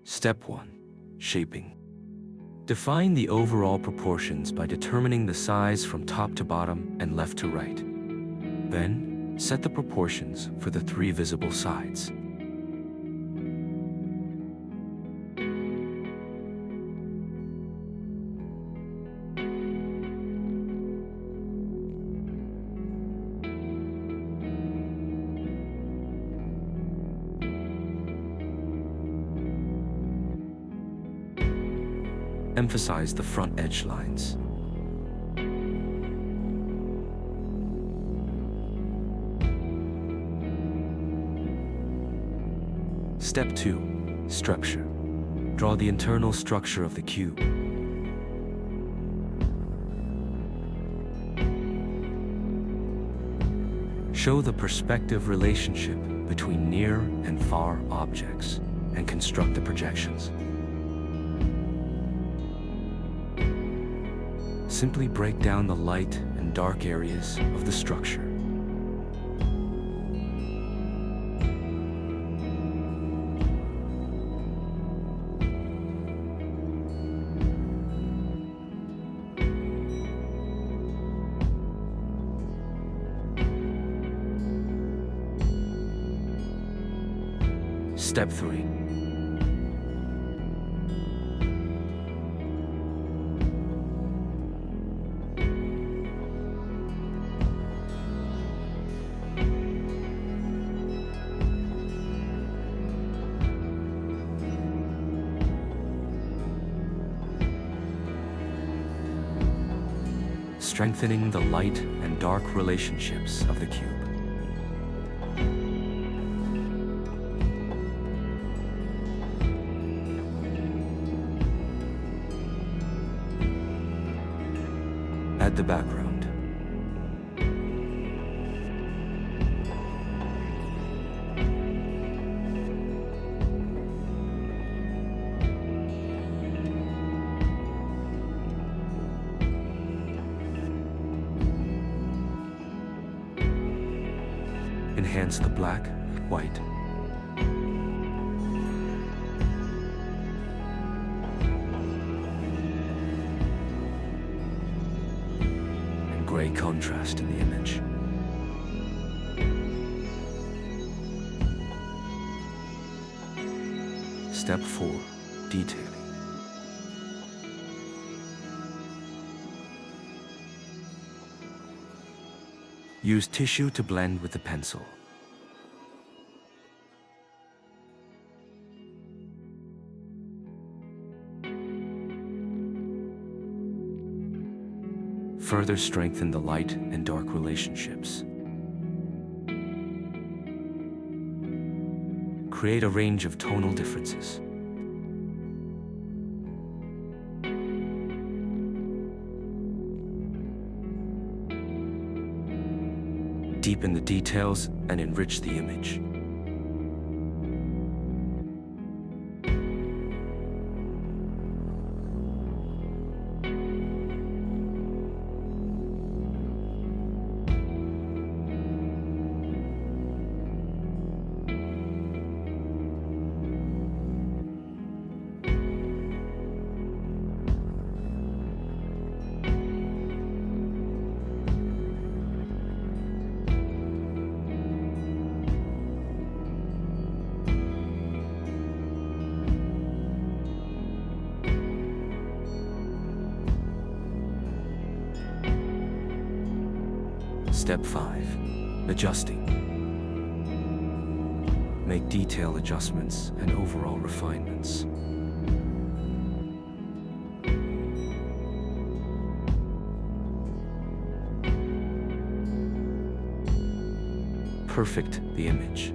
Step 1. Shaping. Define the overall proportions by determining the size from top to bottom and left to right. Then, set the proportions for the 3 visible sides. Emphasize the front edge lines. Step 2. Structure. Draw the internal structure of the cube. Show the perspective relationship between near and far objects and construct the projections. Simply break down the light and dark areas of the structure. Step 3. Strengthening the light and dark relationships of the cube. Add the background. Enhance the black, white, and gray contrast in the image. Step 4. Detailing. Use tissue to blend with the pencil. Further strengthen the light and dark relationships. Create a range of tonal differences. Deepen the details and enrich the image. Step 5. Adjusting. Make detail adjustments and overall refinements. Perfect the image.